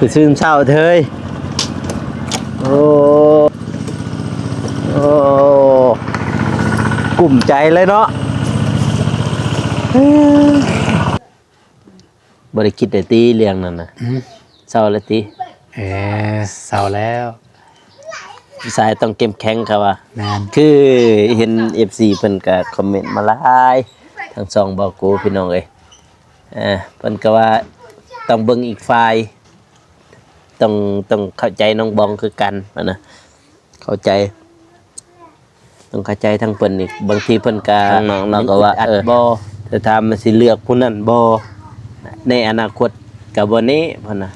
คือซึมเศร้าเธยโอ้โอ้กลุ่มใจเลยเนาะบริคิดแต่ตีเรียงนั่นนะเศร้าเลยตีเศร้าแล้วสายต้องเข้มแข็งครับว่า นั่นคือเห็น FC เพิ่นก็คอมเมนต์มาหลายทั้งสองบอกกูพี่น้องเอ้ยเพิ่นก็ว่าต้องเบิ่งอีกฝ่ายต้องเข้าใจน้องบองคือกันนะเข้าใจต้องเข้าใจทั้งเพิ่นอีกบางทีเพิ่นก็น้องเราก็ว่าบ่จะทำมันสิเลือกผู้นั้นบ่ในอนาคตก็บ่แน่เพิ่นน่ะ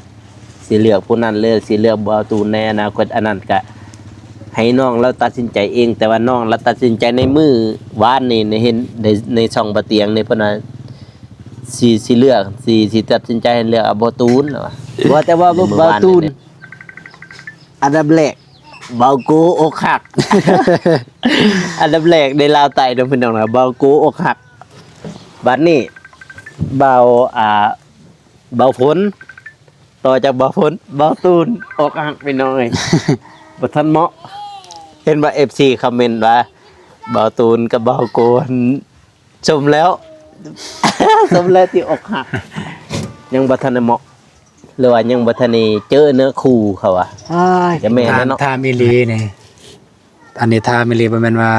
สิเลือกผู้นั้นเลยสิเลือกบ่ตูนในอนาคตอันนั้นก็ให้น้องเราตัดสินใจเองแต่ว่าน้องเราตัดสินใจในมือวานนี่เห็นในช่องบะเตียงนี่เพิ่นว่าสิเลือกสิตัดสินใจเลือกบ่ตูนว่าแต่ว่าบ่ตูนอันดับแรกเบาโกอกหัก อันดับแรกในลาวใต้เด้อพี่น้องนะเบาโกอกหักบัดนี้เบาเบาฝนต่อจากเบาฝนเบาตูนอกหักพี่น้องเอ้ย บ่ทันเหมาะเห็นว่า FC คอมเมนต์ว่าเบาตูนกับเบาโกนชมแล้ว สมแล้วที่อกหักยังบ่ทันได้เหมาะหรือว่ายังบ่ทันได้เจอเนื้อคู่เขาอ่ะจะแม่นเนาะทามิลีนี่อันนี้ทามิลีบ่แม่นว่า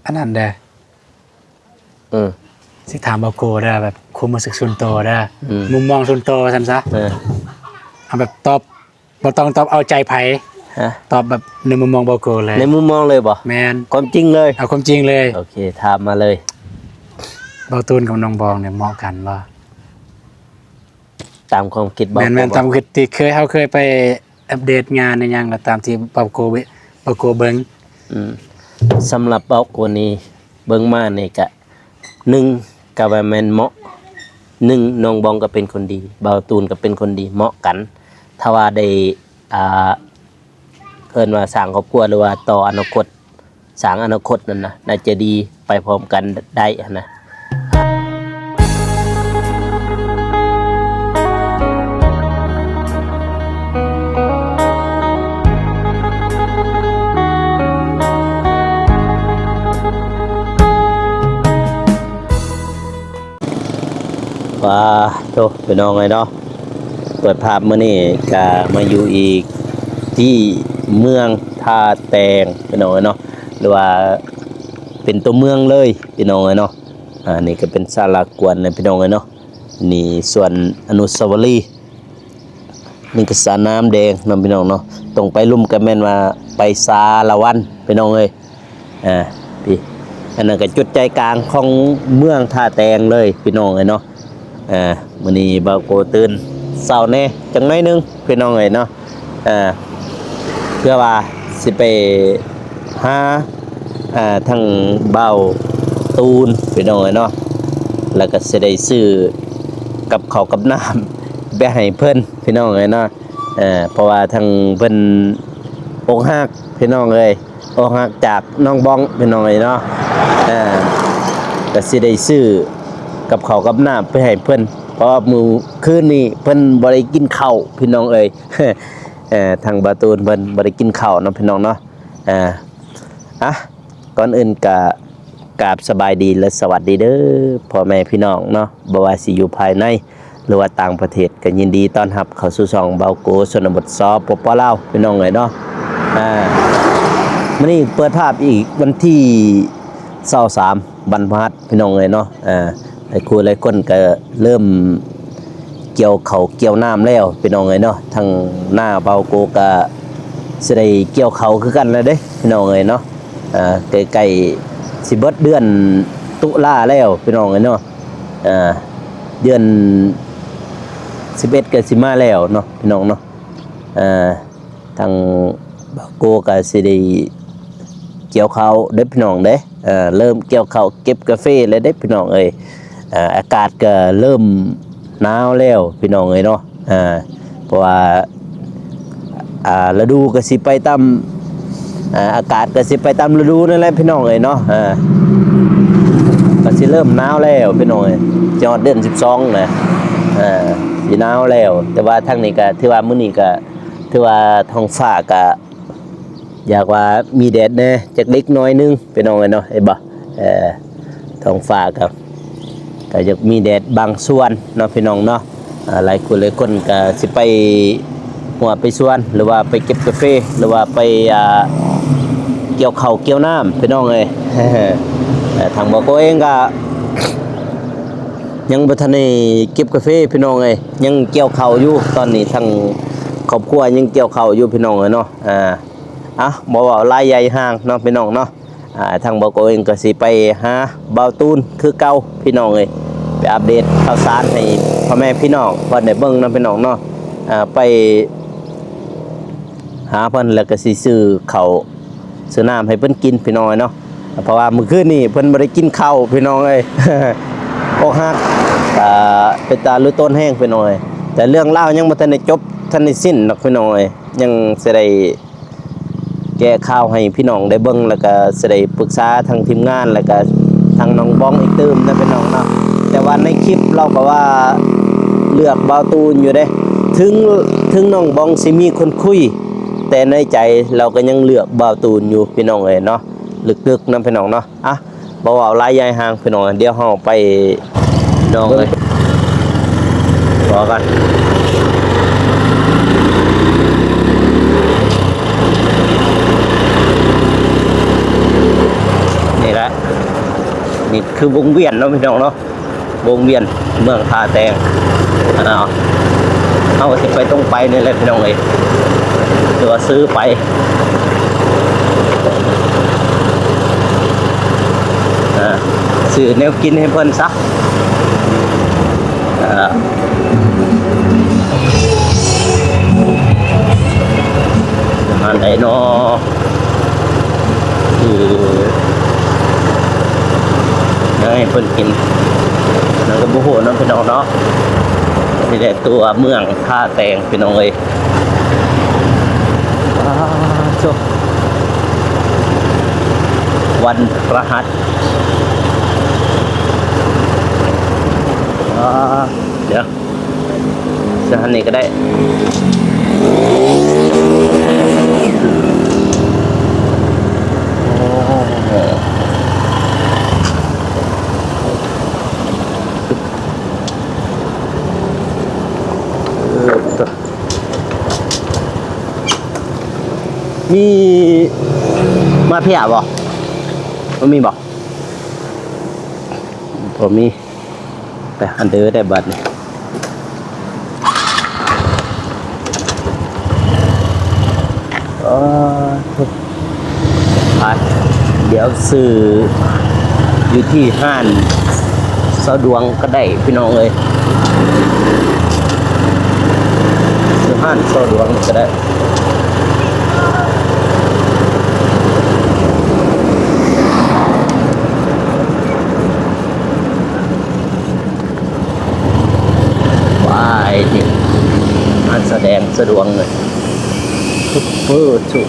อันนั้นเด้อสิถามบ่โกเด้อแบบความรู้สึกส่วนตัวเด้อมุมมองส่วนตัวซั่นซะเอาแบบตอบบ่ต้องตอบเอาใจไผตอบแบบในมุมมองบ่โกเลยในมุมมองเลยบ่แม่นความจริงเลยเอาความจริงเลยโอเคถามมาเลยเบาตูนกับน้องบองเนี่ยเหมาะกันบ่ตามความคิดบ่แม่นตามคิดที่เคยไปอัปเดตงานในหยังก็ตามที่เบาโกเบิ่งสำหรับเบาโกนี้เบิ่งมานี่ก็1ก็ว่าแม่นเหมาะ1น้องบองก็เป็นคนดีเบาตูนก็เป็นคนดีเหมาะกันถ้าว่าได้เพิ่นว่าสร้างครอบครัวหรือว่าต่ออนาคตสร้างอนาคตนั่นนะน่าจะดีไปพร้อมกันได้นะว่าโตไปน้องไงเนาะเปิดภาพมื้อนี้ก็มาอยู่อีกที่เมืองท่าแตงพี่น้องเนาะหรือว่าเป็นตัวเมืองเลยพี่น้องเนาะนี่ก็เป็นศาลากวนเลยพี่น้องเนาะนี่ส่วนอนุสาวรีย์นี่ก็สระน้ำแดงนำพี่น้องเนาะตรงไปลุ่มก็แม่นว่าไปสาละวันพี่น้องเอ้ยพี่อันนั้นก็จุดใจกลางของเมืองท่าแตงเลยพี่น้องเนาะมื้อนี้บ่าวโกตื่นเช้าแน่จังน้อยนึงพี่น้องเอ้ยเนาะเพื่อว่าสิไปหาทั้งเบาตูนพี่น้องเอ้ยเนาะแล้วก็สิได้ซื้อกับข้าวกับน้ำไปให้เพิ่นพี่น้องเอ้ยเนาะเพราะว่าทั้งเพิ่นอกหักพี่น้องเอ้ยอกหักจากน้องบองพี่น้องเอ้ยเนาะก็สิได้ซื้อกับข้าวกับน้ำไปให้เพิ่นเพราะมื้อคืนนี้เพิ่นบ่ได้กินข้าวพี่น้องเอ้ย ทางบาตูนเพิ่นบ่ได้กินข้าวเนาะพี่น้องเนาะก่อนอื่นก็กราบสบายดีและสวัสดีเด้อพ่อแม่พี่น้องเนาะบ่ว่าสิอยู่ภายในหรือว่าต่างประเทศก็ยินดีต้อนรับเข้าสู่ช่องเบาโกชนบทสปปลาวพี่น้องเอ้ยเนาะมื้อนี้เปิดภาพอีกวันที่23วันพฤหัสพี่น้องเอ้ยเนาะหลายคู่หลายคนก็เริ่มเกี่ยวเขาเกี่ยวน้ำแล้วพี่น้องเอ้ยเนาะทางหน้าเบาโกก็สิได้เกี่ยวเขาคือกันแล้วเด้พี่น้องเอ้ยเนาะใกล้ๆสิเบิดเดือนตุลาแล้วพี่น้องเอ้ยเนาะเดือน11ก็สิมาแล้วเนาะพี่น้องเนาะทางเบาโกก็สิได้เกี่ยวเขาเด้พี่น้องเด้เริ่มเกี่ยวเขาเก็บกาแฟแล้วเด้พี่น้องเอ้ยอากาศก็เริ่มหนาวแล้วพี่น้องเอ้ยเนาะเพราะว่าฤดูก็สิไปตามอากาศก็สิไปตามฤดูนั่นแหละพี่น้องเอ้ยเนาะก็สิเริ่มหนาวแล้วพี่น้องเอ้ยจอดเดือน12นะ สิหนาวแล้วแต่ว่าทางนี้ก็ถือว่ามื้อนี้ก็ถือว่าท้องฟ้าก็อยากว่ามีแดดแน่จักเล็กน้อยนึงพี่น้องเอ้ยเนาะไอ้บ่ท้องฟ้าก็จะมีแดดบางส่วนเนาะพี่น้องเนาะหลายคนก็สิไปหัวไปสวนหรือว่าไปเก็บกาแฟหรือว่าไปเกี่ยวข้าวเกี่ยวน้ำพี่น้องเอ้ย ทางบ่ก็เองก็ยังบ่ทันได้เก็บกาแฟพี่น้องเอ้ยยังเกี่ยวข้าวอยู่ตอนนี้ทางครอบครัวยังเกี่ยวข้าวอยู่พี่น้องเอ้ยเนาะบ่ว่าลายใหญ่ห่างเนาะพี่น้องเนาะทางบ่ก็เองก็สิไปหาเบาตูนคือเก่าพี่น้องเอ้ยไปอัปเดตข่าวสารให้พ่อแม่พี่น้องเพิ่นได้เบิ่งเนาะพี่น้องเนาะไปหาเพิ่นแล้วก็สิซื้อข้าวซื้อน้ำให้เพิ่นกินพี่น้องเนาะเพราะว่ามื้อคืนนี้เพิ่นบ่ได้กินข้าวพี่น้องเอ้ย อกหักเป็นตาลุต้นแห้งพี่น้องเอ้ยแต่เรื่องเล่ายังบ่ทันได้จบทันได้สิ้นดอกพี่น้องเอ้ยยังสิได้แก้ข่าวให้พี่น้องได้เบิ่งแล้วก็สิได้ปรึกษาทางทีมงานแล้วก็ทางน้องบ้องอีกตื้มนะพี่น้องเนาะแต่ว่าในคลิปเราก็ว่าเลือกเบาตูนอยู่เด้ถึงน้องบ้องสิมีคนคุยแต่ในใจเราก็ยังเลือกเบาตูนอยู่พี่น้องเอ้ยเนาะลึกๆนะพี่น้องเนาะบ่ว่าลายใหญ่ห่างพี่น้องเดี๋ยวเฮาไปน้องเอ้ยรอกันนี่แหละนี่คือวงเวียนเนาะพี่น้องเนาะวงเวียนเมืองท่าแตงเอาสิไปต้องไปนี่แหละพี่น้องเอ้ยตัวซื้อไปซื้อแนวกินให้เพิ่นซะอันไหนเนาะคือให้เพิ่นกินนั่นก็บ่ฮู้เนาะพี่น้องเนาะนี่แหละตัวเมืองท่าแตงพี่น้องเอ้ยวันพฤหัสเดี๋ยวสถานีก็ได้มีมาเพียบ่มีบ่ผมมีแต่อันเดอร์ได้บัตรนี่ไปเดี๋ยวซื้ออยู่ที่ห้านสะดวงก็ได้พี่น้องเลยซื้อห้านสะดวงก็ได้มันแสดงสะดวกเลยทุกเพื่อทุก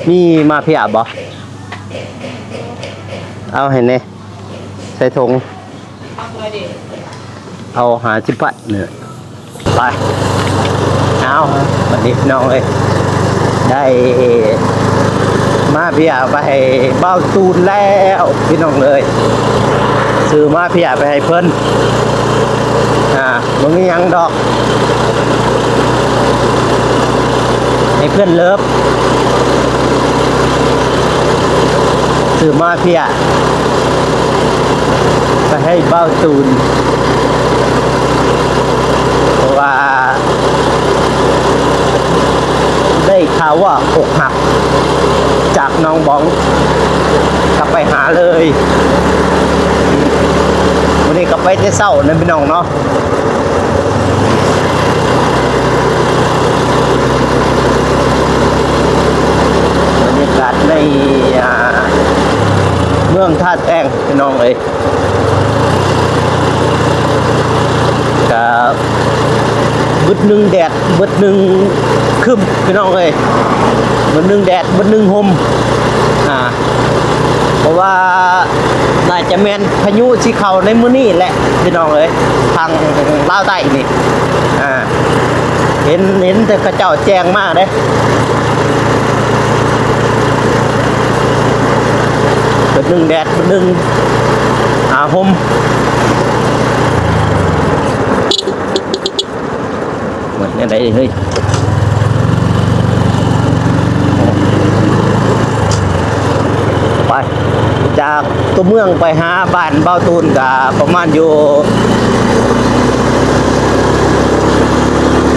มีมาพี่อาบบ่เอาเห็นไหมใส่ถุงเอาหาชิปัดเนี่ยไปเอาวันนี้น้องเลยได้มาพี่อาไปให้เบ้าตูนแล้วพี่น้องเลยซื้อมาพี่อาไปให้เพิ่นมึงยังดอกให้เพื่อนเลิฟซื้อมาพี่อาไปให้เบ้าตูนเพราะว่าได้ข่าวว่าอกหักจากน้องบ้องกลับไปหาเลยวันนี้กลับไปที่เศร้านั่นพี่น้องเนาะบรรยากาศในเมืองท่าแตงพี่น้องเอ้ยกับบึดหนึ่งแดดบึดหนึ่งคึมพี่น้องเอ้ยบึดหนึ่งแดดบึดหนึ่งห่ม เพราะว่าน่าจะแม่นพายุสิเข้าในมื้อนี้แหละพี่น้องเอ้ยทางลาวใต้นี่เห็นแต่เขาเจ้าแจ้งมาเด้เปิด1แดดเปิด1ห่มเหมือนอะไรเฮ้ยไปจากตัวเมืองไปหาบ้านเบาตูนกับประมาณอยู่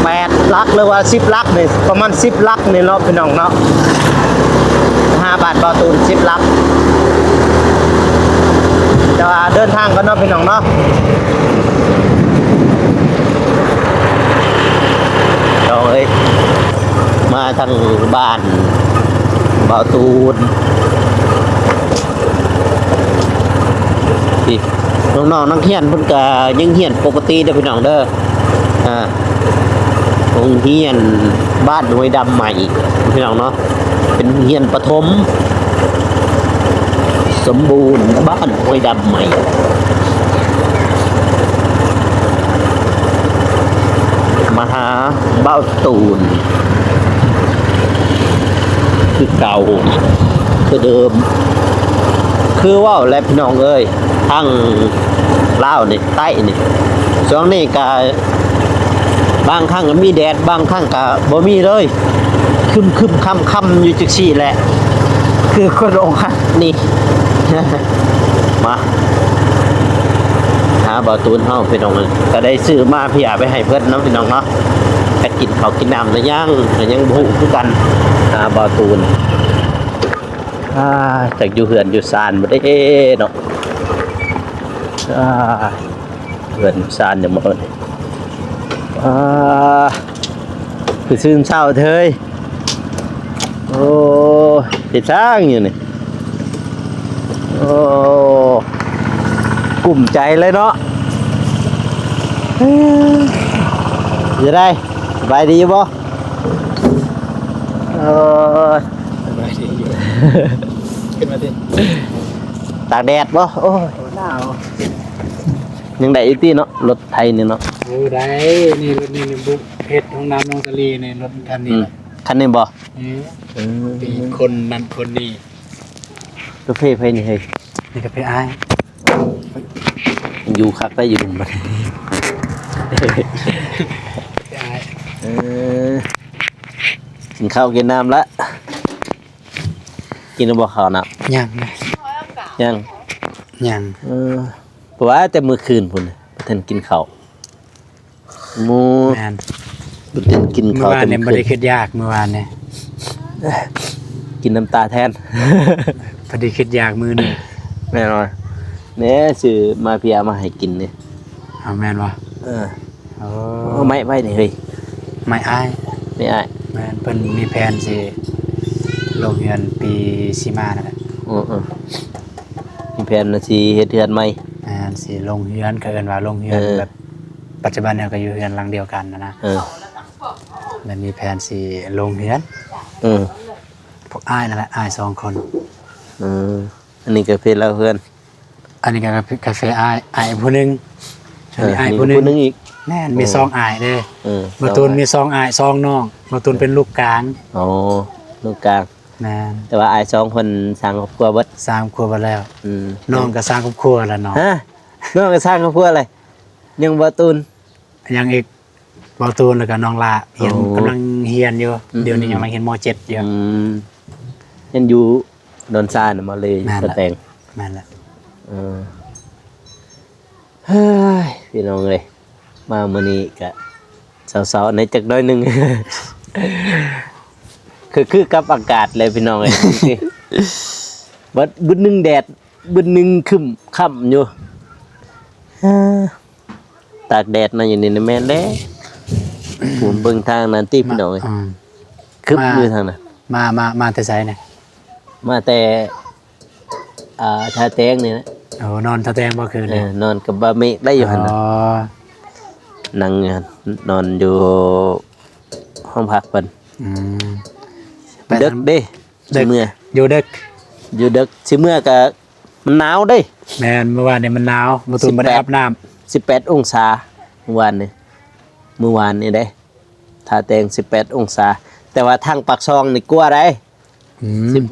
8 ลักหรือว่า10 ลักนี่ประมาณ10 ลักนี่เนาะพี่น้องเนาะหาบ้านเบาตูน10 ลักจะเดินทางกันเนาะพี่น้องเนาะเรามาทางบ้านเบาตูนน้องๆนักเรียนเพิ่นก็ยังเรียนปกติเด้อพี่น้องเด้อโรงเรียนบ้านห้วยดำใหม่พี่น้องเนาะเป็นโรงเรียนประถมสมบูรณ์บ้านห้วยดำใหม่มาหาเบ้าตูนคือเก่าคือเดิมคือว่าแลพี่น้องเอ้ยทั้งลาวนี่ใต้นี่ช่วงนี้ก็บางครั้งก็มีแดดบางครั้งก็บ่มีเลยคึมค่ำอยู่จังซี่แหละคือคนองค์นี่ มาหาบ่อตูนเฮาพี่น้องก็ได้ซื้อมาพี่อาไปให้เพิ่นเนาะพี่น้องเนาะก็กินข้าวกินน้ำแล้วยังบ่ฮู้คือกันหาบ่อตูนจากอยู่เหือนอยู่ซานบ่ได้เนาะเหือนซานอย่างบ่คือซื่นเช้าเถยโอ้ติดช้างอยู่นี่โอ้กลุ่มใจเลยเนาะจะได้สบายดีบ่สบายดีอยู่ขึ้นมาดิ ตากแดดบ่โอ้ย หนาว ยังได้อีกทีเนาะรถไทยนี่เนาะ โอ้ได้นี่รถนี่บุกเพชรของน้ำน้องทะเลในรถคันนี้แหละ คันนี้บ่ มีคนนั้นคนนี้ กาแฟไผนี่เฮ้ย นี่ก็ไปอ้าย อยู่คักได้อยู่บ่ ไปอ้าย กินข้าวกินน้ำละกินแล้วบ่ข้าวน้ ยังนะ ำยัง ยัง เพราะว่าแต่มื้อคืนพุ่นบ่ทันกินข้าวหมู่ แม่น บ่ทันกิน เมื่ ข้า อ ว วาน แต่ เนี่ย มื้อ ไม่ คื ได้ น คิดยากเมื่อวานเนี่ย กินน้ำตาแทน พอดีคิดยากมือหนึ่ง แน่นอนเนี่ยซื้อมาพี่เอามาให้กินเนี่ย เอาแม่นวะ โอ้ โอ้ ไม่ไว้นี่เฮ้ย ไม่อ้าย ไม่อ้าย แม่นเพิ่นมีแผนสิลงเรียนปีสิมานั่นแหละ มีแผนว่าสิเฮ็ดเรือนใหม่ แม่นสิลงเรียนก็เอิ้นว่าลงเรียนแบบปัจจุบันเนี่ยก็อยู่เรียนหลังเดียวกันนะ แล้วมีแผนสิลงเรียนพวกอ้ายนั่นแหละอ้าย2 คน อันนี้ก็เพิ่นแล้วเพื่อน อันนี้ก็กาแฟอ้ายผู้หนึงอันนี้อ้าย มี ผู้หนึง อีก แม่นมี2อ้ายเด้ บ่ บ่ตูนมี2อ้าย2น้องบ่ตูนเป็นลูกกลาง อ๋อลูกกลาง แม่น แต่ว่าอ้าย2คนสร้างครอบครัวเบิด สร้างครัวบ่แล้ว อืม น้องก็สร้างครอบครัวแล้วเนาะ ฮะน้องก็สร้างครอบครัวอะไรยังบ่ตูน ยังอีกบ่ตูนแล้วก็น้องลาเรียน โอ้ กำลังเรียนอยู่ เดี๋ยวนี้ อืม ยังเรียนม .7 อยู่ ยังอยู่ดอนซานน่ะมาเลย นั่นแหละ กระแตง แม่นแหละ เฮ้ยพี่น้องเลยมามื้อนี้ก็เสาๆในจักหน้อยหนึง คือกับอากาศเลยพี่น้องเอ้ย บัดบึดหนึงแดดบึดหนึงครึ้มค่ำอยู่ ตากแดดน่ะอย่างนี้นะแม่นแล้วผมเบิ่งทางนั้นติพี่น้องเอ้ย อืม ครึ้มอยู่ทางนั้น มาแต่ไสเนี่ย มาแต่ท่าแตงนี่นะ โอ้นอนตะแตงบ่คืนเลย นอนกับบะเมฆได้อยู่หั่นน่ะ อ๋อ นั่งอยู่หั่นนอนอยู่ห้องพักเพิ่น อืม เด็กเด้ เด็ก เมื่อ อยู่เด็ก อยู่ดึกสิเมื่อก็มันหนาวเด้ แม่นเมื่อวานเนี่ยมันหนาวบ่ตูนบ่ได้อาบน้ำ 18องศาเมื่อวานนี่เด้ถ้าแต่ง18องศาแต่ว่าทางปากซองนี่กลัวได้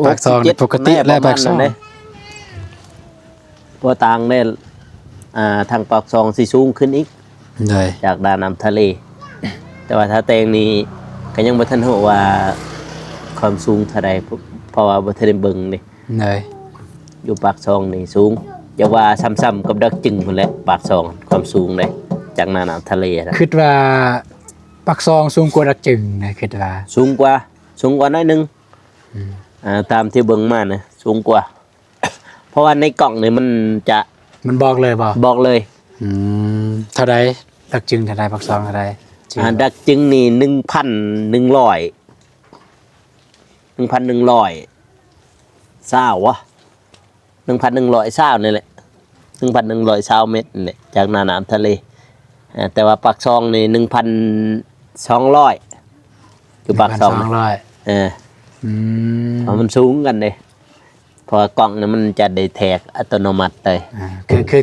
ปากซองนี่ปกติแล้วปากซอง บ่ต่างได้ทางปากซองสิสูงขึ้นอีก เลย จากด้านน้ำทะเล แต่ว่าถ้าแต่งนี่ก็ยังบ่ทันรู้ว่าความสูงเท่าใดเพราะว่าบ่ทันได้เบิ่งนี่ เลย อยู่ปากซองนี่สูงอย่าว่าซ้ำๆกับดักจึงพุ่นแหละปากซองความสูงเลยจากหน้าน้ำทะเลนะ คิดว่าปากซองสูงกว่าดักจึงนะคิดว่า สูงกว่าน้อยหนึงตามที่เบิ่งมานะสูงกว่า เพราะว่าในกล่องนี่มันบอกเลยบ่ บอกเลย เท่าใดดักจึงเท่าใดปากซองเท่าใด ดักจึงนี่1,100 วะ 1,100 นี่แหละ 1,100 เมตรนี่แหละจากหน้าน้ำทะเลแต่ว่าปากซองนี่1,200อยู่ปากซองเพราะมันสูงกันเลยเพราะกล่องนี่มันจะได้แทกอัตโนมัติเลย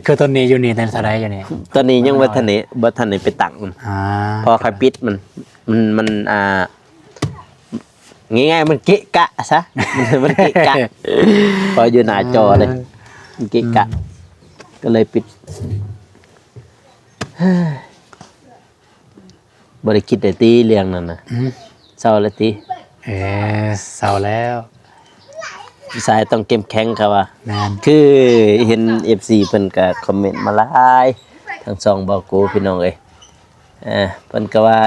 คือต้นนี้อยู่นี่แต่เท่าใดอยู่นี่ ตอนนี้ยังบ่ทันได้ไปตั้งมันพอค่อยปิดมันง่ายๆมันเกะกะซะมันเกะกะพออยู่หน้าจอเลยมันเกะกะก็เลยปิดบ่ได้คิดได้ตีเรื่องนั้นน่ะเศร้าแล้วติเศร้าแล้วสายต้องเข้มแข็งครับว่า นั่น คือเห็น FC เพิ่นก็คอมเมนต์มาหลายทั้ง2บ่กูพี่น้องเอ้ยเพิ่นก็ว่า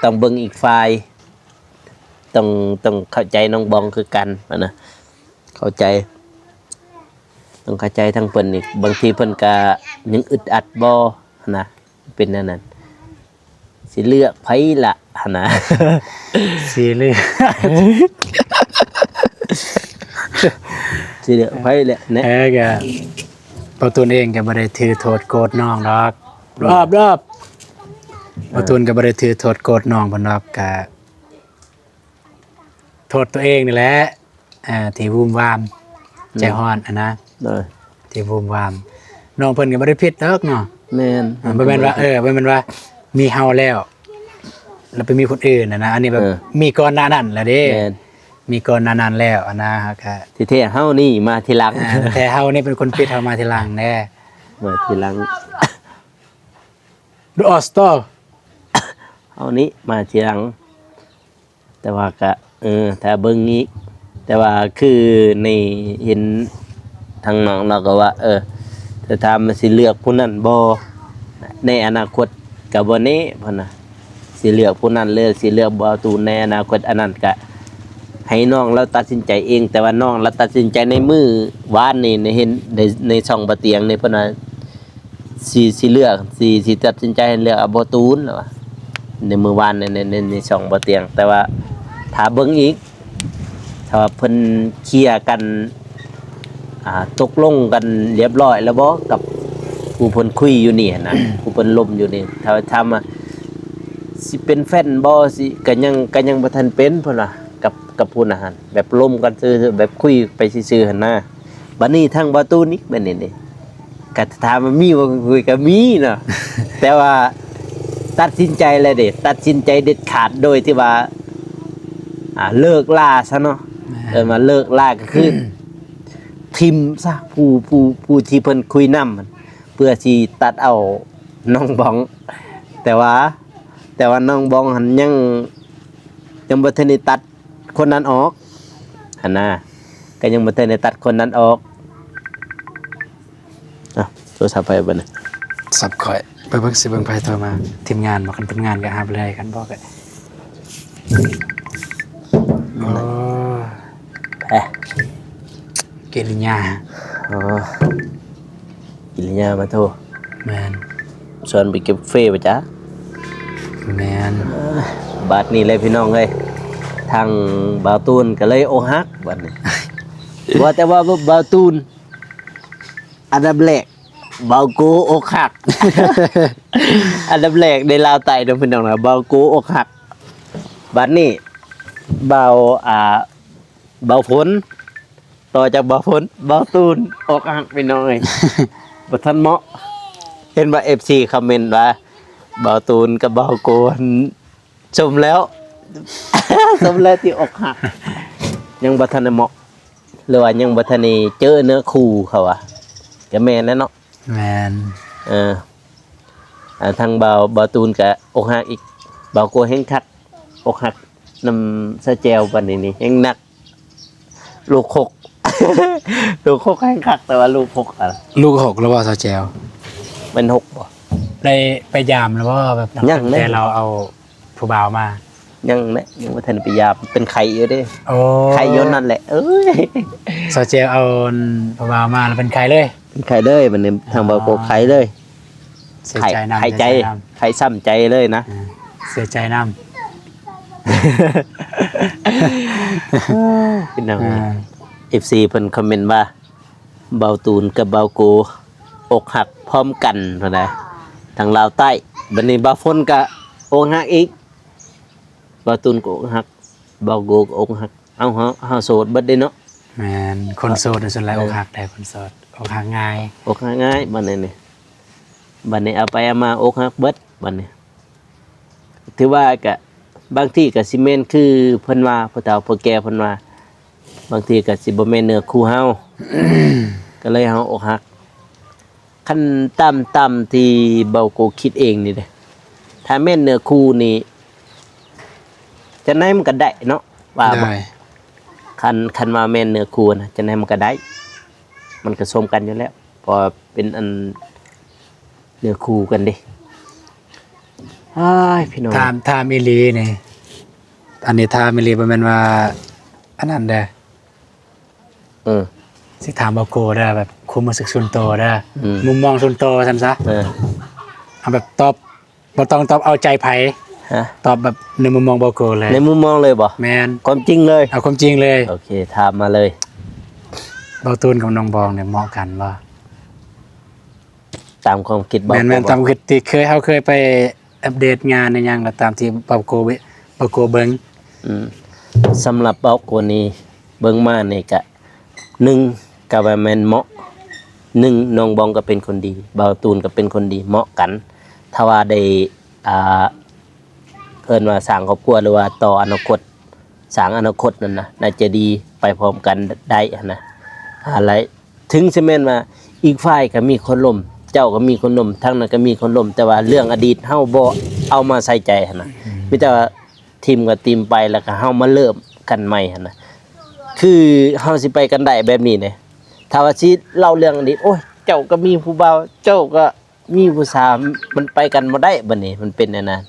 ต้องเบิ่งอีกฝ่ายต้องเข้าใจน้องบองคือกันนะเข้าใจต้องเข้าใจทั้งเพิ่นอีกบางทีเพิ่นก็ยังอึดอัดบ่นะเป็นแนวนั้นสิเลือกไผล่ะนะ สิเลือก สิเลือกไผแหละนะก็ปตูนเองก็บ่ได้ถือโทษโกรธน้องดอกรอบปตูนก็บ่ได้ถือโทษโกรธน้องเพิ่นดอกก็โทษตัวเองนี่แหละที่วุ่นวามใจฮ้อนนะที่วุ่นวามน้องเพิ่นก็บ่ได้ผิดดอกเนาะแม่นบ่แม่นว่าบ่แม่นว่ามีเฮาแล้วไปมีคนอื่นนะอันนี้แบบมีก่อนหน้านั้นแหละเด้มีก่อนหน้านั้นแล้วนะฮะก็ที่แท้เฮานี่มาทีหลังแต่เฮานี่เป็นคนผิดเฮามาทีหลังแน่มาทีหลังดูออสโตเฮานี่มาทีหลังแต่ว่าก็ถ้าเบิ่งนี้แต่ว่าคือในเห็นทางน้องเราก็ว่าถ้าถามมันสิเลือกผู้นั้นบ่ในอนาคตก็บ่แน่พุ่นน่ะสิเลือกผู้นั้นเลยสิเลือกบ่ตูนในอนาคตอันนั้นก็ให้น้องเราตัดสินใจเองแต่ว่าน้องเราตัดสินใจในมื้อวานนี่เห็นในช่องบ่เตียงนี่เพิ่นว่าสิเลือกสิตัดสินใจให้เลือกบ่ตูนแล้วว่าในมื้อวานในช่องบ่เตียงแต่ว่าถ้าเบิ่งอีกถ้าว่าเพิ่นเคลียร์กันตกลงกันเรียบร้อยแล้วบ่กับผู้เพิ่นคุยอยู่นี่นะผู้เพิ่นล้มอยู่นี่ถ้าทำสิเป็นแฟนบ่สิก็ยังบ่ทันเป็นพุ่นน่ะกับผู้นั้นหั่นแบบล้มกันซื่อแบบคุยไปซื่อๆหั่นนะบัดนี้ทางบ่ตูนี่บัดนี้นี่ก็ถามว่ามีบ่คุยก็มีเนาะ แต่ว่าตัดสินใจเลยเด้ตัดสินใจเด็ดขาดโดยที่ว่าเลิกล่าซะเนาะมาเลิกล่าก็คือทิมซะผู้ที่เพิ่นคุยนำมันเพื่อสิตัดเอาน้องบองแต่ว่าน้องบองหันยังบ่ทันได้ตัดคนนั้นออกหั่นน่ะก็ยังบ่ทันได้ตัดคนนั้นออกโทรศัพท์ไปบ่น่ะสับข่อยไปเบิ่งสิเบิ่งไผโทรมาทีมงานบ่คันทีมงานก็หาเลยกันบ่ก็กิริยากิริยามาโทรแมนชวนไปเก็บเฟ่ป่ะจ๊ะแมนบาดนี้เลยพี่น้องเลยทางบ่าวตูนก็เลยอกหักบัดนี้ ว่าแต่ว่าบ่าวตูนอันดับแรกบ่าวกูอกหัก อันดับแรกในลาวใต้เด้อพี่น้องนะบ่าวกูอกหักบัดนี้บ่าวฝน ต่อจากบ่ฝนบ่ตูนออกหักพี่น้องเอ้ย บ่ทันเหมาะเห็นว่า FC คอมเมนต์ว่าบ่ตูนกับบ่โกนชมแล้ว สมแล้วที่อกหักยังบ่ทันได้เหมาะหรือว่ายังบ่ทันได้เจอเนื้อคู่เขาอ่ะก็แม่นแล้วเนาะ แมน เออทางบ่ตูนก็อกหักอีกบ่โกแฮงคักอกหักนำสะแจวบัดนี้นี่ยังหนักลูกหก ลูกหกแฮงคักแต่ว่าลูกหกอ่ะ ลูกหกแล้วว่าซาเจล มันหกบ่ ได้ไปยามแล้วว่าแบบ ยังเลย แต่เราเอาผู้บ่าวมา ยังนะยังบ่ทันไปยามเป็นไข่อยู่เด้ โอ้ ไข่ย้อนนั่นแหละเอ้ย ซาเจลเอาผู้บ่าวมาแล้วเป็นใครเลย เป็นไข่เลยบัดนี้ทางบ่โกไข่เลย เสีย ไข่ ใจนำ ไข่ใจ เสียน ไข่ซ้ำใจเลยนะ ำเสียใจน พี่น้อง ำ FC เพิ่นคอมเมนต์ว่าเบาตูนกับเบาโกอกหักพร้อมกันเท่าใดทางลาวใต้บัดนี้เบาฝนก็อกหักอีกเบาตูนก็อกหักเบาโกก็อกหักเฮาโสดเบิดเด้เนาะ แมนคนโสดในส่วนไรอกหักแต่คนโสดอกหักง่าย อกหักง่ายบัดนี้นี่บัดนี้เอาไปเอามาอกหักเบิดบัดนี้ถือว่าก็บางทีก็สิแม่นคือเพิ่นว่าพ่อเฒ่าพ่อแก่เพิ่นว่าบางทีก็สิบ่แม่นเนื้อคู่เฮา ก็เลยเฮาอกหักขั้นต่ำที่เบาโกคิดเองนี่เด้ถ้าแม่นเนื้อคู่นี่จะไหนมันก็ได้เนาะว่าบ่ ได้ คันว่าแม่นเนื้อคู่นะจะไหนมันก็ได้ มันก็สมกันอยู่แล้วเพอเป็นอันเนื้อคู่กันเด้อ้ายพี่น้อง ทามอีหลีนี่อันนี้ทามอีหลีประมาณว่าอันนั้นเด้อ เออ สิถามบาโกได้อแบบคุมมาศึกส่วนตัวได้อ อืม มุมมองส่วนตัวซั่นซะ เออ เอาแบบตอบบ่ต้องตอบเอาใจไผ ฮะ ตอบแบบในมุมมองบาโกเลย ในมุมมองเลยบ่ แมน ความจริงเลย เอาความจริงเลย โอเคถามมาเลย เบาตูนกับน้องบองเนี่ยเหมาะกันบ่ ตามความคิดบ่ แม่นๆตามคือที่เคยไปอัปเดตงานในหยังก็ตามที่บาโกเบิ่ง อืมสำหรับเบาโกนี้เบิ่งมานี่ก็1ก็ว่าแม่นเหมาะ1น้องบองก็เป็นคนดีเบาตูนก็เป็นคนดีเหมาะกันถ้าว่าได้เอิ้นว่าสร้างครอบครัวหรือว่าต่ออนาคตสร้างอนาคตนั่นนะน่าจะดีไปพร้อมกันได้หั้นนะอะไรถึงสิแม่นว่าอีกฝ่ายก็มีคนล่มเจ้าก็มีคนล่มทั้งนั้นก็มีคนล่มแต่ว่าเรื่องอดีตเฮาบ่เอามาใส่ใจหั่นนะมีแต่ว่าทีมกับทีมไปแล้วก็เฮามาเริ่มกันใหม่หั่นนะคือเฮาสิไปกันได้แบบนี้เด้ถ้าว่าสิเล่าเรื่องอดีตโอ้ยเจ้าก็มีผู้บ่าวเจ้าก็มีผู้สาวมันไปกันบ่ได้บัดนี้มันเป็นแนวนั้น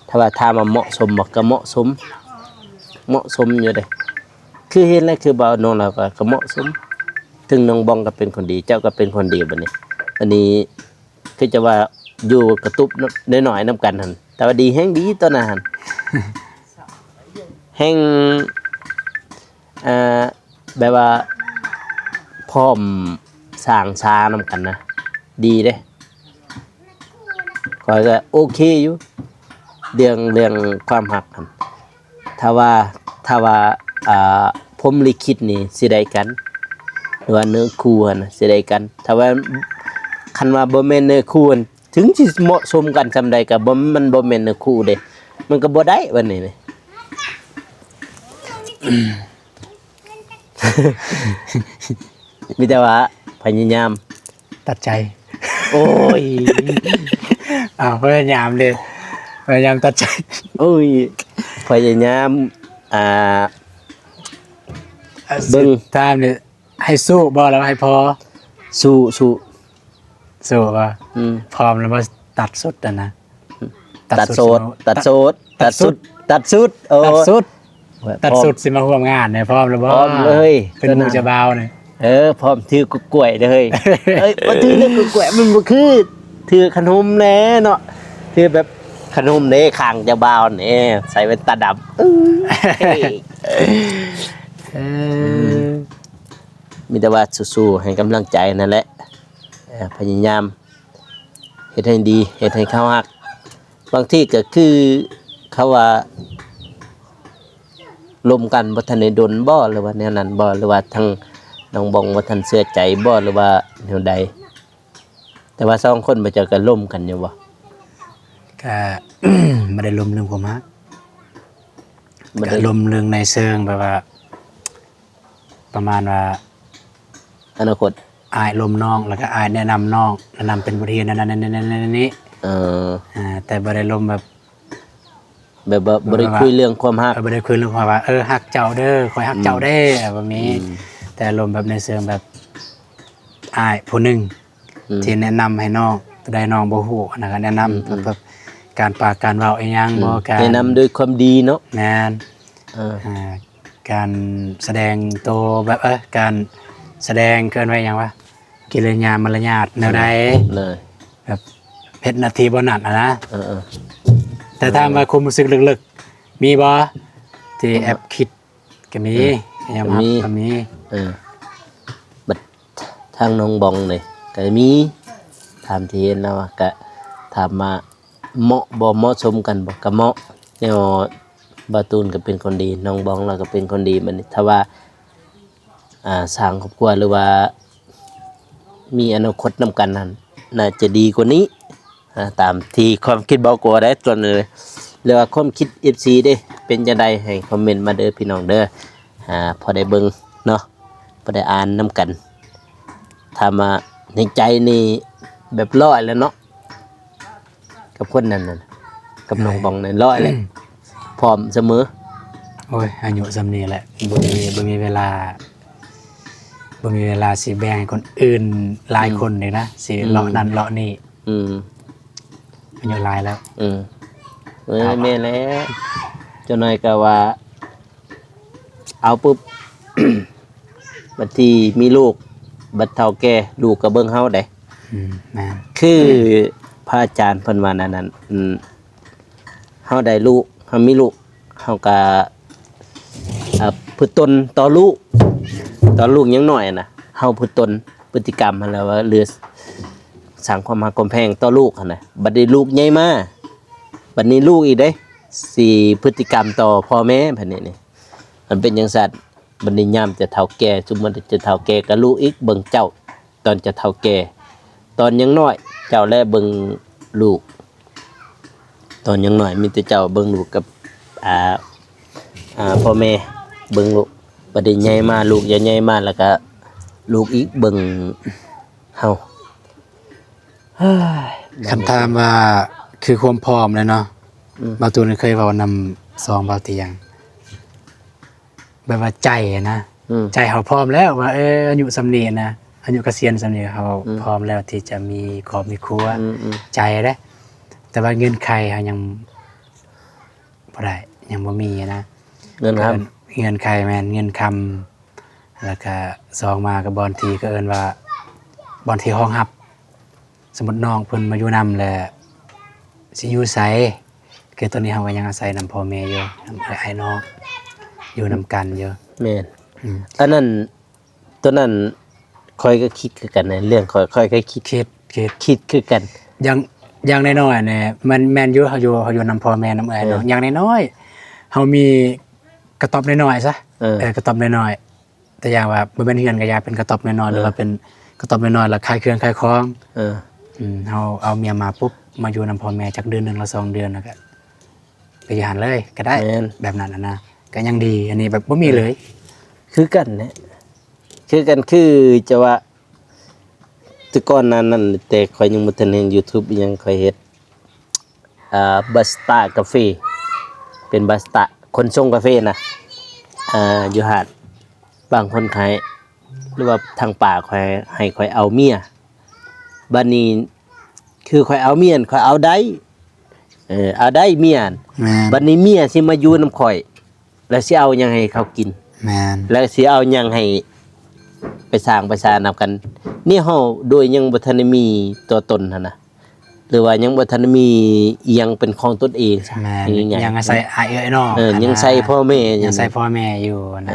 ถ้าว่าถ้ามาเหมาะสมบ่ก็เหมาะสมอยู่เด้คือเห็นแล้วคือบ่าวน้องเราก็เหมาะสมถึงน้องบองก็เป็นคนดีเจ้าก็เป็นคนดีบัดนี้อันนี้คือจะว่าอยู่กระตุบน้อยๆนำกันหั่นแต่ว่าดีแฮงดีตัวนั้นหั่น แห่งแบบว่าพร้อมสร้างชานำกันนะดีเด้ข้อยก็โอเคอยู่เรื่องความหักกันถ้าว่าพรหมลิขิตนี่สิได้กันหรือว่าเนื้อคู่นะสิได้กันถ้าว่าคันว่าบ่แม่นเนื้อคู่นั่นถึงสิเหมาะสมกันซำใดก็บ่มันบ่แม่นเนื้อคู่เด้มันก็บ่ได้บัดนี้นี่ มีแต่ว่าพยายาม ตัดใจ โอ้ย พยายามเลยพยายามตัดใจ โอ้ยพยายามเบิ่ง ตามเนี่ยให้สู้บ่แล้วให้พอ สู้ สู้บ่ อืม พร้อมแล้วบ่ตัดสุดอ่ะนะ ตัดโสดโอ้ ตัดสุดสิมาร่วมงานเนี่ยพร้อมแล้วบ่ พร้อมเลย เป็นหมู่จะบ่าวเนี่ย พร้อมถือกล้วยเด้อเฮ้ย เอ้ยบ่ถือเรื่องกล้วยมันบ่คือถือขนมแน่เนาะถือแบบขนมเด้ข้างจะบ่าวนี่ใส่เป็นตาดำมีแต่ว่าสู้ๆให้กำลังใจนั่นแหละพยายามเฮ็ดให้ดีเฮ็ดให้เขาฮักบางทีก็คือเขาว่าลมกันบ่ทันได้ดนบ่หรือว่าแนวนั้นบ่หรือว่าทาง น้องบองว่าท่านเชื่อใจบ่หรือว่าแนวใดแต่ว่า2คนบ่เจะก็ล่มกันอยู่บ่ ก็ ไม่ได้ลมเรื่องความฮัก บ่ ก็ ได้ ลมเรื่องในเชิงแบบว่า ประมาณว่า อนาคต อายลมน้องแล้วก็อายแนะนำน้องแนะนำเป็นบทเรียนนั้นนี้ เออ แต่บ่ได้ลมแบบ แบบว่าบ่ได้คุยเรื่องความรัก บ่ได้คุยเรื่องความว่าฮักเจ้าเด้อคอยฮักเจ้าได้แบบนี้แต่ลมแบบในเชิงแบบอายผู้หนึงที่แนะนำให้น้องได้น้องบ่ฮู้นะก็แนะนำแบบการปากการเว้าอีหยังบ่การ แนะนำด้วยความดีเนาะ แม่น การแสดงตัวแบบการแสดงเกินไว้หยังวะกิริยามารยาทแนวใด เลย แบบเพชรนาทีบ่นัดนะ เออ แต่ถ้ามาความรู้สึกลึกๆมีบ่ที่แอบคิดก็มียังครับก็มี บัดทางน้องบองนี่ก็มีถามที่เห็นแล้วว่าก็ถามมาเหมาะบ่เหมาะสมกันบ่ก็เหมาะแนวบาตูนก็เป็นคนดีน้องบองเราก็เป็นคนดีบัดนี้ถ้าว่าสร้างครอบครัวหรือว่ามีอนาคตนำกันนั้นน่าจะดีกว่านี้ตามที่ความคิดบ่กลัวได้ตัวนึงหรือว่าความคิด FC เด้เป็นจังได๋ให้คอมเมนต์มาเด้อพี่น้องเด้อพอได้เบิ่งเนาะพอได้อ่านนำกันถ้ามาในใจนี่แบบร้อยแล้วเนาะกับคนนั้นน่ะกับน้องบองนั่นร้อยแล้วพร้อมเสมอ โอ้ยอายุซำนี้แหละบ่มีเวลาสิแบ่งให้คนอื่นหลายคนเลยนะสิเลาะนั่นเลาะนี่อายุหลายแล้ว แม่แล้วเจ้าหน่อยก็ว่า เอาปุ๊บ บัดที่มีลูกบัดเฒ่าแก่ลูกก็เบิ่งเฮาได้ แม่น คือพระอาจารย์เพิ่นว่านั้นเฮาได้ลูกเฮามีลูกเฮาก็พึกตนต่อลูกยังน้อยน่ะเฮาพึกตนพฤติกรรมหั่นแหล้วว่าเรือสร้างความรักความแพงต่อลูกหั่นน่ะบัดนี้ลูกใหญ่มาบัดนี้ลูกอีกเด้สิพฤติกรรมต่อพ่อแม่บัดนี้นี่มันเป็นจังซั่นบัดนี้ยามจะเฒ่าแก่ซุมื้อจะเฒ่าแก่ก็ลูกอีกเบิ่งเจ้าตอนจะเฒ่าแก่ตอนยังน้อยเจ้าแลเบิ่งลูกตอนยังน้อยมีแต่เจ้าเบิ่งลูกกับพ่อแม่เบิ่งลูกบัดนี้ใหญ่มาลูกใหญ่มาแล้วก็ลูกอีกเบิ่งเฮา คำถามว่าคือความพร้อมเลยเนาะบางตัวนี่เคยเว้านำซองบางเตียงแบบว่าใจนะใจเขาพร้อมแล้วว่าอายุสำเนียนะอายุเกษียณสำเนียเขาพร้อมแล้วที่จะมีครอบมีครัวใจเด้แต่ว่าเงินใครเขายังบ่ได้ยังบ่มีนะ เงินครับ เงินใครแม่นเงินคำแล้วก็ซองมากับบอนทีก็เอิ้นว่าบอนทีห้องรับสมมุติน้องเพิ่นมาอยู่นำแล้วสิอยู่ไสคือตอนนี้เฮาก็ยังอาศัยนำพ่อแม่อยู่นำไอ้น้องอยู่นำกันอยู่ แม่นอันนั้นตัวนั้นคอยก็คิดคือกันในเรื่องคอยก็คิดคือกันอย่างน้อยๆเนี่ยมันแม่นอยู่เฮาอยู่นำพ่อแม่นำเอ้ยเนาะอย่างน้อยๆเฮามีกระต๊อบน้อยๆซะกระต๊อบน้อยๆแต่อย่างว่าบ่แม่นเฮือนก็อย่าเป็นกระต๊อบน้อยๆหรือว่าเป็นกระต๊อบน้อยๆแล้วขายเครื่องขายของเฮาเอาเมียมาปุ๊บมาอยู่นำพ่อแม่จักเดือนนึงละ2เดือนแล้วก็ไปอยู่หันเลยก็ได้แบบนั้นนะก็ยังดีอันนี้แบบบ่มีเลยคือกันนะคือกันคือจะว่าแต่ก่อนนั้นแต่ข่อยยังบ่ทันเห็น YouTube อีหยังข่อยเฮ็ดบาสต้ากาแฟเป็นบาสต้าคนชงกาแฟนะอยู่หาดบางคนขายหรือว่าทางป่าข่อยให้ข่อยเอาเมียบัดนี้คือข่อยเอาเมียข่อยเอาได้เอาได้เมียบัดนี้เมียสิมาอยู่นำข่อยแล้วสิเอาหยังให้เขากินแม่นแล้วสิเอาหยังให้ไปสร้างประชานำกันนี่เฮาโดยยังบ่ทันได้มีตัวตนหั่นน่ะหรือว่ายังบ่ทันได้มีอีหยังเป็นของตนเอง ยังอาศัยอ้ายเอ้ยน้องยังใส่พ่อแม่ยังใส่พ่อแม่อยู่นะ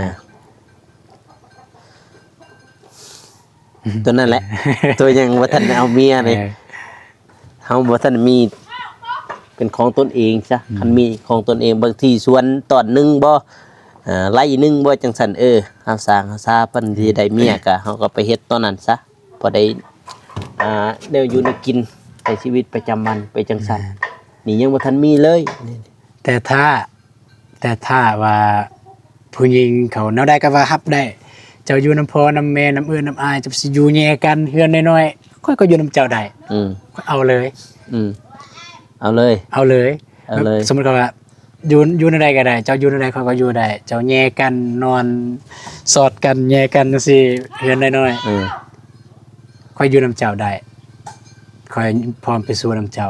ตัวนั้นแหละตัวยังบ่ทันเอาเมียเลยเฮาบ่ทันมีเป็นของตนเองซะคันมีของตนเองบางทีสวนตอนนึงบ่ ไล่หนึงบ่จังซั่นเฮาสร้างเฮาซาเพิ่นสิได้เมียก็เฮาก็ไปเฮ็ดตอนนั้นซะพอได้แนวอยู่แนวกินในชีวิตประจำวันไปจังซั่นนี่ยังบ่ทันมีเลย แต่ถ้าว่าผู้หญิงเขาแนวได้ก็ว่ารับได้เจ้าอยู่น้ำพ่อน้ำแม่น้ำเอื้อน้ำอายจะสิอยู่แย่กันเฮือนน้อยๆค่อยก็อยู่น้ำเจ้าได้เอาเลย เอาเลย สมมุติว่าอยู่ในใดก็ได้เจ้าอยู่ในใดเขาก็อยู่ได้เจ้าแย่กันนอนสอดกันแย่กันจังซี่เฮือนน้อยๆค่อยอยู่น้ำเจ้าได้ค่อยพร้อมไปสู่น้ำเจ้า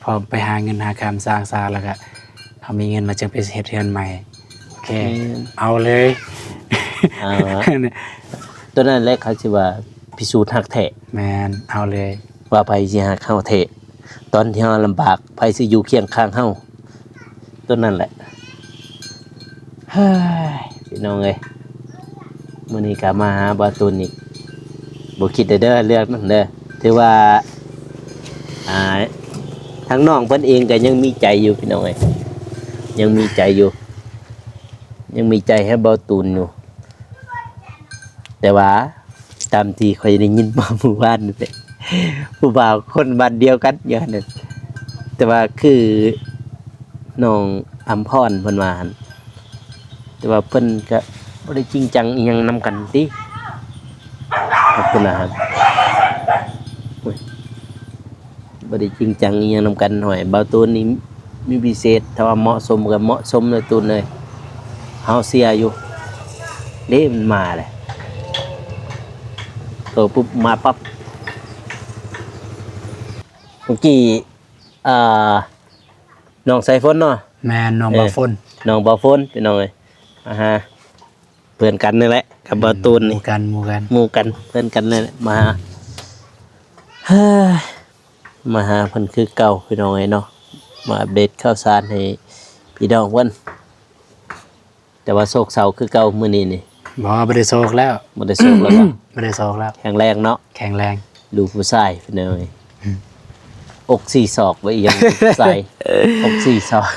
พร้อมไปหาเงินหาคำสร้างแล้วก็เอามีเงินมาจึงไปเฮ็ดเฮือนใหม่โอเคเอาเลย ตัวนั้นแหละเขาสิว่าพิสูจน์ฮักแท้ แม่นเอาเลย ว่าไผสิฮักเฮาแท้ตอนที่เฮาลำบากไผสิอยู่เคียงข้างเฮาตัวนั้นแหละเฮ้ยพี่น้องเอ้ยมื้อนี้ก็มาหาบ่าวตูนอีกบ่คิดเด้อเรื่องนั้นเด้อถือว่าทางน้องเพิ่นเองก็ยังมีใจอยู่พี่น้องเอ้ยยังมีใจอยู่ยังมีใจให้บ่าวตูนอยู่แต่ว่าตามที่ค่อยได้ยินมาเมื่อวานนี่แหละผู้บ่าวคนบ้านเดียวกันอย่างนั้นแต่ว่าคือน้องอำพรเพิ่นว่าหั่นแต่ว่าเพิ่นก็บ่ได้จริงจังอีหยังนำกันติขอบคุณนะครับบ่ได้จริงจังอีหยังนำกันหน่อยบ่าวตูนนี่มีพิเศษถ้าว่าเหมาะสมก็เหมาะสมเลยตูนเลยเฮาเสียอยู่เด้มันมาแหละตัวปุ๊บมาปั๊บเมื่อกี้น้องสายฝนเนาะ แม่นน้องบ่ฝน น้องบ่ฝนพี่น้องเอ้ยเพื่อนกันนี่แหละกับบ่ตูนนี่หมู่กันเพื่อนกันนี่แหละมามาหาเพิ่นคือเก่าพี่น้องเอ้ยเนาะมาอัปเดตข่าวสารให้พี่น้องเพิ่นแต่ว่าโศกเศร้าคือเก่ามื้อนี้นี่บ่ได้โศกแล้ว บ่ได้โศกแล้ว บ่ได้โศกแล้วแข็งแรงเนาะแข็งแรง ดูผู้ชายพี่น้องเอ้ยอก4ศอกไว้อีหยังใส่อก4ศอก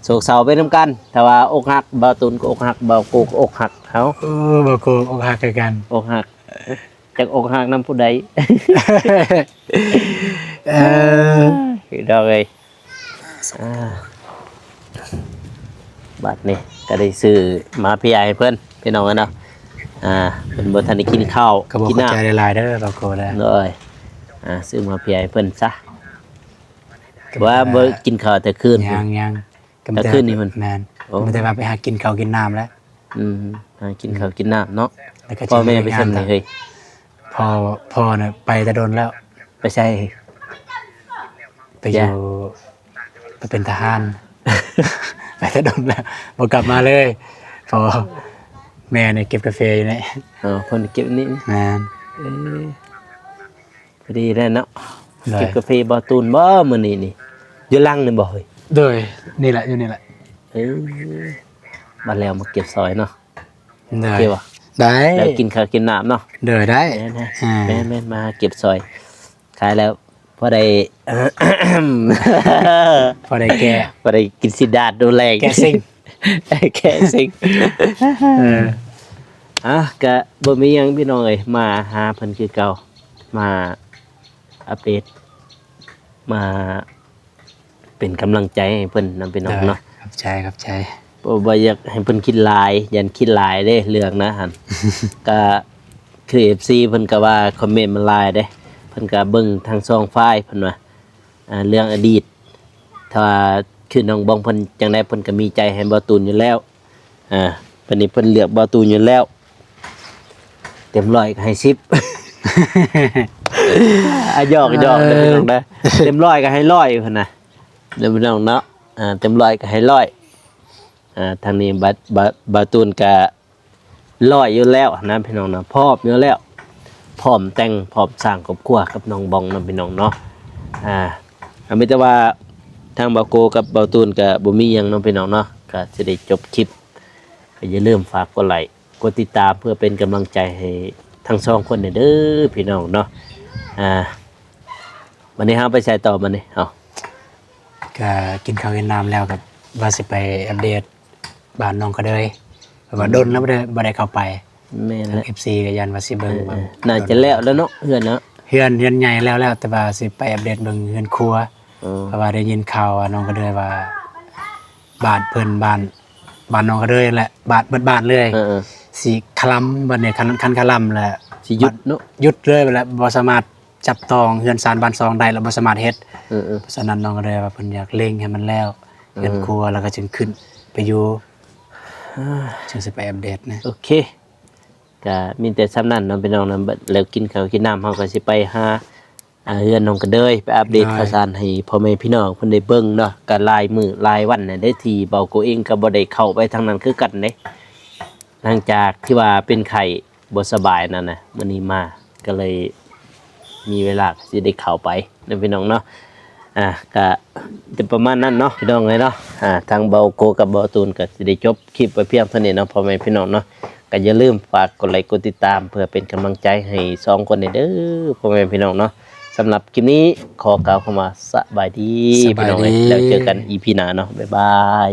โศกเศร้าไปนำกันแต่ว่าอกหักบ่าวตุนก็อกหักบ่าวกูก็อกหักเฮาบ่โกอกหักคือกันอกหักจักอกหักนำผู้ใดดอกเอ้ยบัดนี้ก็ได้ซื้อมาพี่ใหญ่เพิ่นพี่น้องกันเนาะเป็นบ่ทันได้กินข้าวกินน้ำใจหลายๆเด้อบ่โกได้เลยซื้อมาพี่ใหญ่เพิ่นซะว่าบ่กินข้าวแต่คืนยังแต่คืนนี่มันแม่นมันจะมาไปหากินข้าวกินน้ำแล้วกินข้าวกินน้ำเนาะพ่อแม่ไปซั่นนี่เฮ้ยพ่อน่ะไปแต่โดนแล้วไปใช่ไปอยู่ไปเป็นทหารไปแต่โดนแล้วบ่กลับมาเลยพอแม่เนี่ยเก็บกาแฟอยู่นี่เพิ่นเก็บนี่แม่นพอดีแล้วเนาะเก็บกาแฟบ่ตูนบ่มื้อนี้นี่อยู่ลังนี่บ่เฮ้ยโดยนี่แหละอยู่นี่แหละมาแล้วมาเก็บซอยเนาะเก็บได้แล้วกินข้าวกินน้ำเนาะเด้อได้แม่นมาเก็บซอยขายแล้วพอได้พอได้กินสิดาดดูแลแกซิ่งก็บ่มีหยังพี่น้องเอ้ยมาหาเพิ่นคือเก่ามาอัปเดตมาเป็นกำลังใจให้เพิ่นนำพี่น้องเนาะครับใจบ่อยากให้เพิ่นคิดหลายยันคิดหลายเด้เรื่องนะหั่นก็คือ FC เพิ่นก็ว่าคอมเมนต์มันหลายเด้เพิ่นก็เบิ่งทาง2ฝ่ายเพิ่นว่าเรื่องอดีตถ้าคือน้องบองเพิ่นจังได๋เพิ่นก็มีใจให้บ่ตูนอยู่แล้วเพิ่นนี่เพิ่นเลือกบ่ตูนอยู่แล้วเต็ม100ก็ให้10หยอกเด้อพี่น้องนะเต็ม100ก็ให้100เพิ่นน่ะเด้อพี่น้องเนาะเต็ม100ก็ให้100ทางนี้บ่ตูนก็100อยู่แล้วนะพี่น้องนะพร้อมอยู่แล้วพร้อมแต่งพร้อมสร้างครอบครัวกับน้องบองนำพี่น้องเนาะมีแต่ว่าทางบ่โกกับบ่ตูนก็บ่มีหยังน้องพี่น้องเนาะก็สิได้จบคลิปก็อย่าลืมฝากกดไลค์กดติดตามเพื่อเป็นกำลังใจให้ทั้ง2คนเด้อพี่น้องเนาะวันนี้เฮาไปใช้ต่อบัดนี้ก็กินข้าวกินน้ำแล้วกับ ว่าสิไปอัปเดตบ้านน้องก็เลยเพราะว่าดนแล้วบ่ได้เข้าไป แม่น ทาง แล้ว FC ก็ยันว่าสิเบิ่งว่า น่าจะแล้วเนาะเฮือนเนาะ เฮือนใหญ่แล้วแต่ว่าสิไปอัปเดตเบิ่งเฮือนครัว เพราะว่าได้ยินข่าวว่าน้องก็เลยว่าบ้านเพิ่นบ้านน้องก็เลยแหละบ้านเบิดบ้านเลย เออ สิคลำบัดนี้คันคลำแหละ สิหยุดเนาะ หยุดเลยไปแล้วบ่สามารถจับต้องเฮือนซานบ้านซองได้แล้วบ่สามารถเฮ็ด เออ เพราะฉะนั้นน้องก็เลยว่าเพิ่นอยากเร่งให้มันแล้วเฮือนครัวแล้วก็จึงขึ้นไปอยู่จึงสิไปอัปเดตนะ โอเคก็มีแต่ซ้ำนั้นเนาะพี่น้องนะแล้วกินข้าวกินน้ำเฮาก็สิไปหาเฮือนน้องกันเด้ยไปอัปเดตข่าวสารให้พ่อแม่พี่น้องเพิ่นได้เบิ่งเนาะก็รายมื้อรายวันน่ะได้ที่เบาโกเองก็บ่ได้เข้าไปทางนั้นคือกันเด้หลังจากที่ว่าเป็นไข้บ่สบายนั่นน่ะมื้อนี้มาก็เลยมีเวลาสิได้เข้าไปเนาะพี่น้องเนาะก็จะประมาณนั้นเนาะพี่น้องเลยเนาะทางเบาโกกับเบาตูนก็สิได้จบคลิปไว้เพียงเท่านี้เนาะพ่อแม่พี่น้องเนาะก็อย่าลืมฝากกดไลค์กดติดตามเพื่อเป็นกำลังใจให้สองคนเด้อพ่อแม่พี่น้องเนาะสำหรับคลิปนี้ขอกล่าวคำว่าสบายดีพี่น้องเอ้ยแล้วเจอกัน EP หน้าเนาะบ๊ายบาย